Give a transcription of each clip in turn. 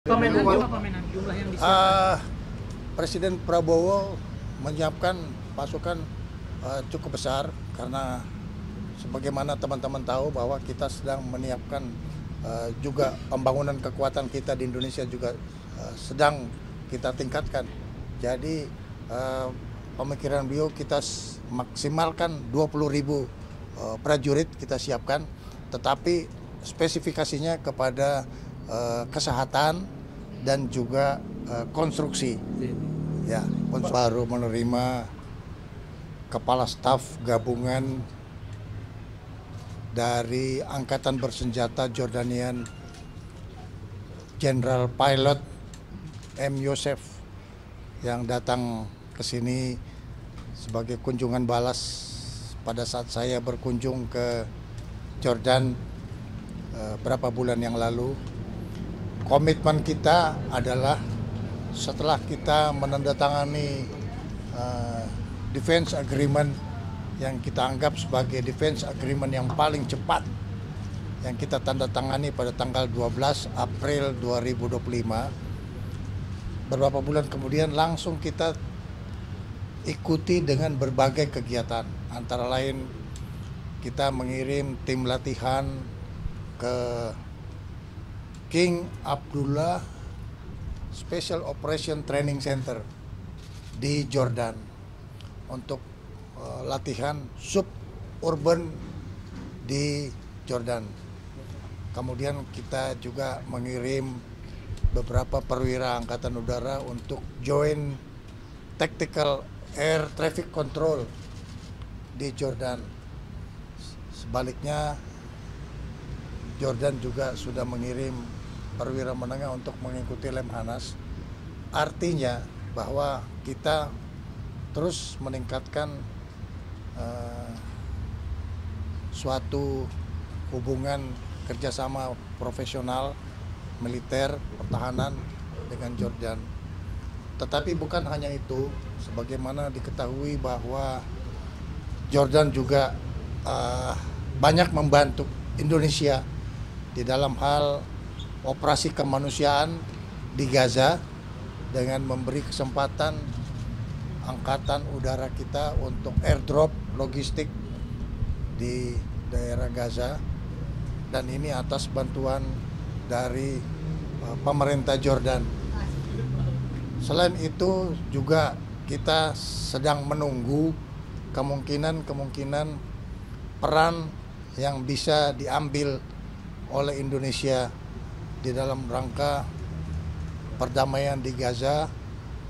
Jumlah yang disiapkan. Presiden Prabowo menyiapkan pasukan cukup besar karena sebagaimana teman-teman tahu bahwa kita sedang menyiapkan juga pembangunan kekuatan kita di Indonesia juga sedang kita tingkatkan. Jadi pemikiran beliau kita maksimalkan 20.000 prajurit kita siapkan, tetapi spesifikasinya kepada kesehatan dan juga konstruksi. Ya, baru menerima kepala staf gabungan dari Angkatan Bersenjata Jordanian, Jenderal Pilot M. Yosef, yang datang ke sini sebagai kunjungan balas pada saat saya berkunjung ke Jordan berapa bulan yang lalu. Komitmen kita adalah setelah kita menandatangani defense agreement yang kita anggap sebagai defense agreement yang paling cepat yang kita tanda tangani pada tanggal 12 April 2025, beberapa bulan kemudian langsung kita ikuti dengan berbagai kegiatan, antara lain kita mengirim tim latihan ke King Abdullah Special Operation Training Center di Jordan untuk latihan suburban di Jordan. Kemudian kita juga mengirim beberapa perwira angkatan udara untuk join tactical air traffic control di Jordan. Sebaliknya Jordan juga sudah mengirim perwira menengah untuk mengikuti Lemhanas. Artinya bahwa kita terus meningkatkan suatu hubungan kerjasama profesional militer pertahanan dengan Jordan. Tetapi bukan hanya itu, sebagaimana diketahui bahwa Jordan juga banyak membantu Indonesia di dalam hal operasi kemanusiaan di Gaza dengan memberi kesempatan angkatan udara kita untuk airdrop logistik di daerah Gaza, dan ini atas bantuan dari pemerintah Jordan. Selain itu juga kita sedang menunggu kemungkinan peran yang bisa diambil oleh Indonesia di dalam rangka perdamaian di Gaza,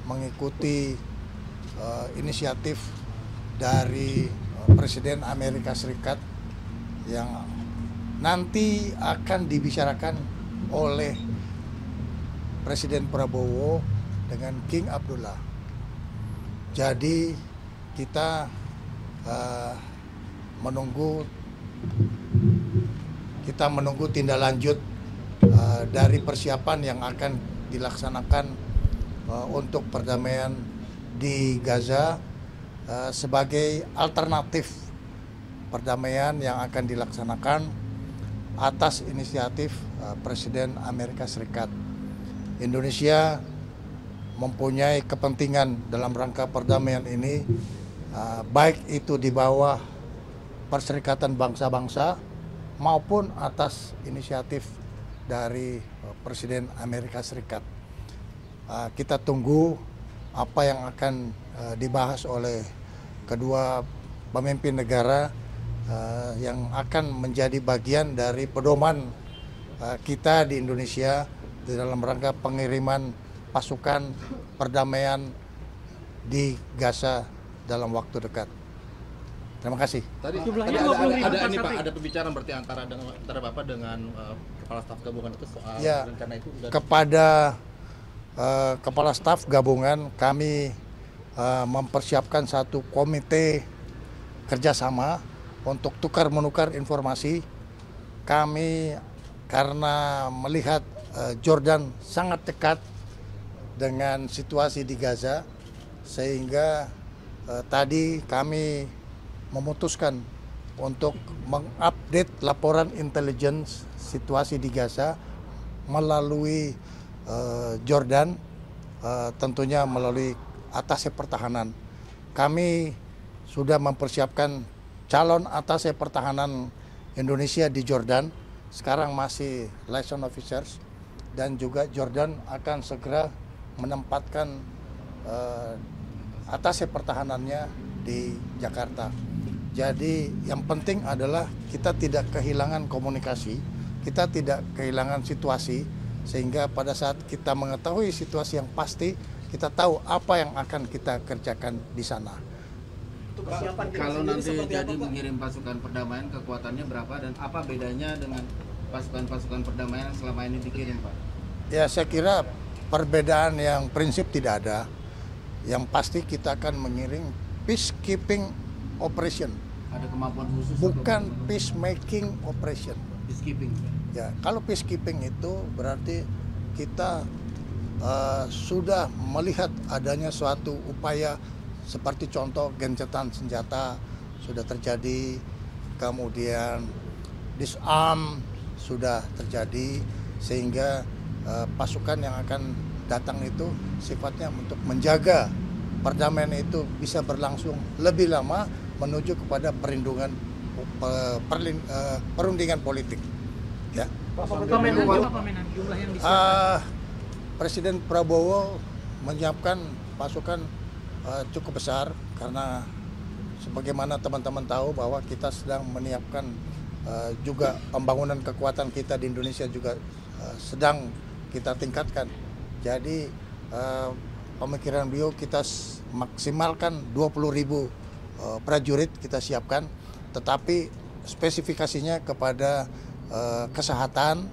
mengikuti inisiatif dari Presiden Amerika Serikat yang nanti akan dibicarakan oleh Presiden Prabowo dengan King Abdullah. Jadi kita menunggu tindak lanjut dari persiapan yang akan dilaksanakan untuk perdamaian di Gaza sebagai alternatif perdamaian yang akan dilaksanakan atas inisiatif Presiden Amerika Serikat. Indonesia mempunyai kepentingan dalam rangka perdamaian ini, baik itu di bawah Perserikatan Bangsa-Bangsa maupun atas inisiatif dari Presiden Amerika Serikat. Kita tunggu apa yang akan dibahas oleh kedua pemimpin negara yang akan menjadi bagian dari pedoman kita di Indonesia di dalam rangka pengiriman pasukan perdamaian di Gaza dalam waktu dekat. Terima kasih. Tadi ada pembicaraan berarti antara Bapak dengan Kepala Staf Gabungan itu soal rencana itu. Kepada Kepala Staf Gabungan kami mempersiapkan satu komite kerjasama untuk tukar-menukar informasi. Kami karena melihat Jordan sangat dekat dengan situasi di Gaza, sehingga tadi kami memutuskan untuk mengupdate laporan intelijen situasi di Gaza melalui Jordan, tentunya melalui atasé pertahanan. Kami sudah mempersiapkan calon atasé pertahanan Indonesia di Jordan, sekarang masih liaison officers, dan juga Jordan akan segera menempatkan atasé pertahanannya di Jakarta. Jadi yang penting adalah kita tidak kehilangan komunikasi, kita tidak kehilangan situasi, sehingga pada saat kita mengetahui situasi yang pasti, kita tahu apa yang akan kita kerjakan di sana. Kalau nanti jadi mengirim pasukan perdamaian, kekuatannya berapa dan apa bedanya dengan pasukan-pasukan perdamaian yang selama ini dikirim, Pak? Ya, saya kira perbedaan yang prinsip tidak ada. Yang pasti kita akan mengirim peacekeeping operation. Ada kemampuan khusus? Bukan peacemaking operation. Peacekeeping. Ya, kalau peacekeeping itu berarti kita sudah melihat adanya suatu upaya seperti contoh gencatan senjata sudah terjadi, kemudian disarm sudah terjadi, sehingga pasukan yang akan datang itu sifatnya untuk menjaga perdamaian itu bisa berlangsung lebih lama menuju kepada perundingan politik. Ya. Presiden Prabowo menyiapkan pasukan cukup besar karena sebagaimana teman-teman tahu bahwa kita sedang menyiapkan juga pembangunan kekuatan kita di Indonesia juga sedang kita tingkatkan. Jadi pemikiran beliau kita maksimalkan 20.000 prajurit kita siapkan, tetapi spesifikasinya kepada kesehatan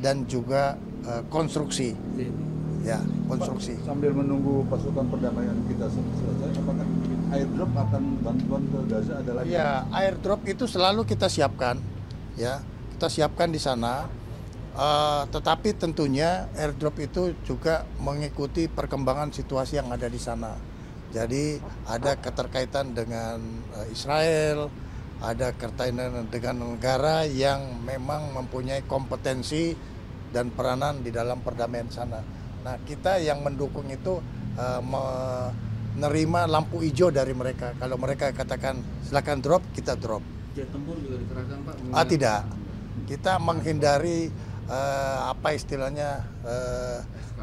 dan juga konstruksi. Ya, konstruksi. Sambil menunggu pasukan perdamaian kita selesai, apakah airdrop akan bantuan ke Gaza ada lagi? Ya, airdrop itu selalu kita siapkan, ya, kita siapkan di sana. Tetapi tentunya airdrop itu juga mengikuti perkembangan situasi yang ada di sana. Jadi ada keterkaitan dengan Israel, ada keterkaitan dengan negara yang memang mempunyai kompetensi dan peranan di dalam perdamaian sana. Nah, kita yang mendukung itu menerima lampu hijau dari mereka. Kalau mereka katakan silakan drop, kita drop. Jet tempur juga dikerahkan, Pak? Tidak. Kita menghindari apa istilahnya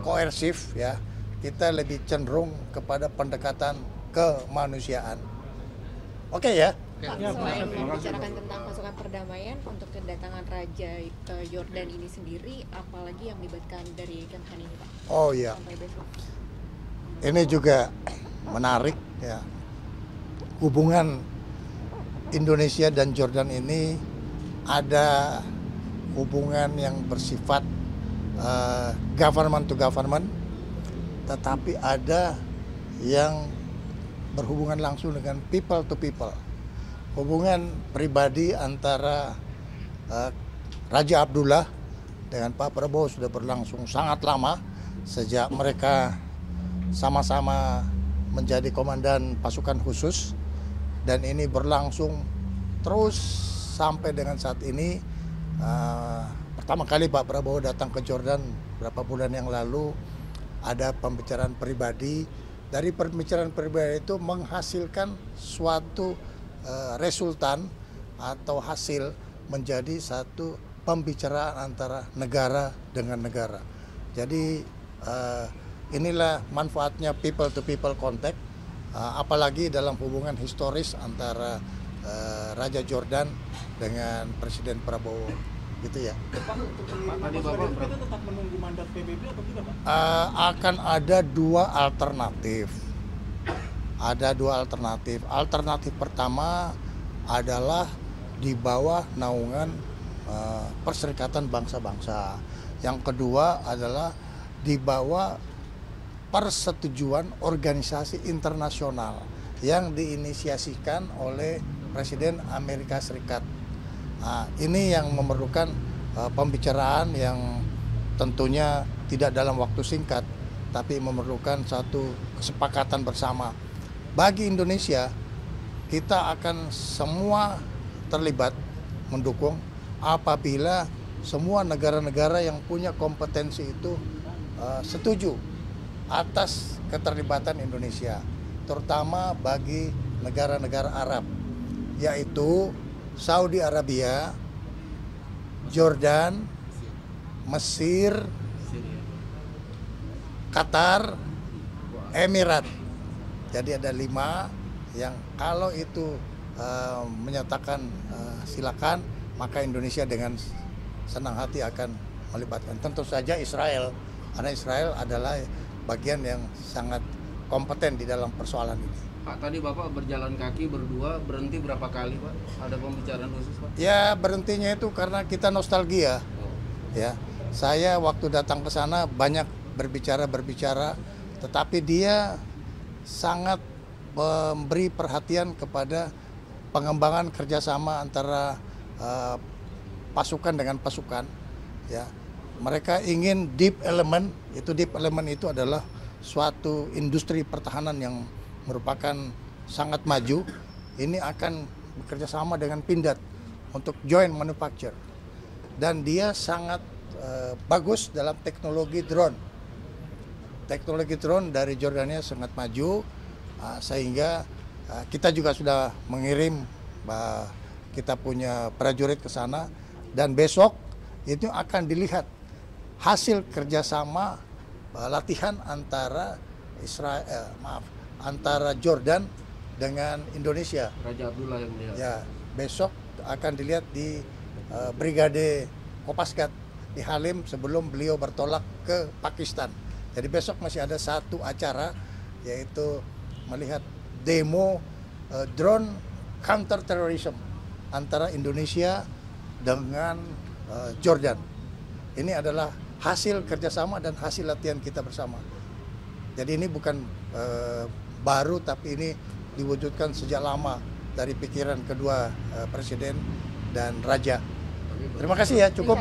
koersif, ya. Kita lebih cenderung kepada pendekatan kemanusiaan. Oke ya. Pak, selain membicarakan tentang pasukan perdamaian, untuk kedatangan Raja Jordan ini sendiri, apalagi yang melibatkan dari Kemhan ini, Pak? Oh iya. Sampai besok. Ini juga menarik, ya. Hubungan Indonesia dan Jordan ini ada hubungan yang bersifat government to government, tetapi ada yang berhubungan langsung dengan people to people. Hubungan pribadi antara Raja Abdullah dengan Pak Prabowo sudah berlangsung sangat lama, sejak mereka sama-sama menjadi komandan pasukan khusus, dan ini berlangsung terus sampai dengan saat ini. Pertama kali Pak Prabowo datang ke Jordan beberapa bulan yang lalu, ada pembicaraan pribadi. Dari pembicaraan pribadi itu menghasilkan suatu resultan atau hasil menjadi satu pembicaraan antara negara dengan negara. Jadi inilah manfaatnya people to people contact, apalagi dalam hubungan historis antara Raja Jordan dengan Presiden Prabowo, gitu ya. Pak, untuk kita tetap menunggu mandat PBB atau tidak, Pak? Akan ada dua alternatif. Alternatif pertama adalah di bawah naungan Perserikatan Bangsa-Bangsa. Yang kedua adalah di bawah persetujuan organisasi internasional yang diinisiasikan oleh Presiden Amerika Serikat. Nah, ini yang memerlukan pembicaraan yang tentunya tidak dalam waktu singkat, tapi memerlukan satu kesepakatan bersama. Bagi Indonesia, kita akan semua terlibat mendukung apabila semua negara-negara yang punya kompetensi itu setuju atas keterlibatan Indonesia, terutama bagi negara-negara Arab, yaitu Saudi Arabia, Jordan, Mesir, Qatar, Emirat. Jadi ada 5 yang kalau itu menyatakan silakan, maka Indonesia dengan senang hati akan melibatkan. Tentu saja Israel, karena Israel adalah bagian yang sangat kompeten di dalam persoalan ini. Pak, tadi Bapak berjalan kaki berdua, berhenti berapa kali Pak? Ada pembicaraan khusus Pak? Ya, berhentinya itu karena kita nostalgia. Ya, saya waktu datang ke sana banyak berbicara, tetapi dia sangat memberi perhatian kepada pengembangan kerjasama antara pasukan dengan pasukan. Ya, mereka ingin deep element itu adalah suatu industri pertahanan yang merupakan sangat maju. Ini akan bekerja sama dengan Pindad untuk joint manufacture, dan dia sangat bagus dalam teknologi drone. Teknologi drone dari Jordania sangat maju, sehingga kita juga sudah mengirim kita punya prajurit ke sana, dan besok itu akan dilihat hasil kerjasama latihan antara antara Jordan dengan Indonesia. Raja Abdullah yang melihat. Ya, besok akan dilihat di Brigade Kopasgat di Halim sebelum beliau bertolak ke Pakistan. Jadi besok masih ada satu acara, yaitu melihat demo drone counter terrorism antara Indonesia dengan Jordan. Ini adalah hasil kerjasama dan hasil latihan kita bersama. Jadi ini bukan baru, tapi ini diwujudkan sejak lama dari pikiran kedua presiden dan raja. Terima kasih ya, cukup.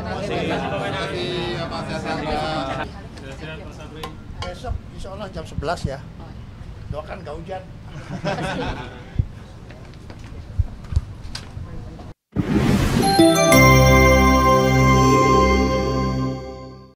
Besok insya Allah jam 11 ya. Doakan gak hujan.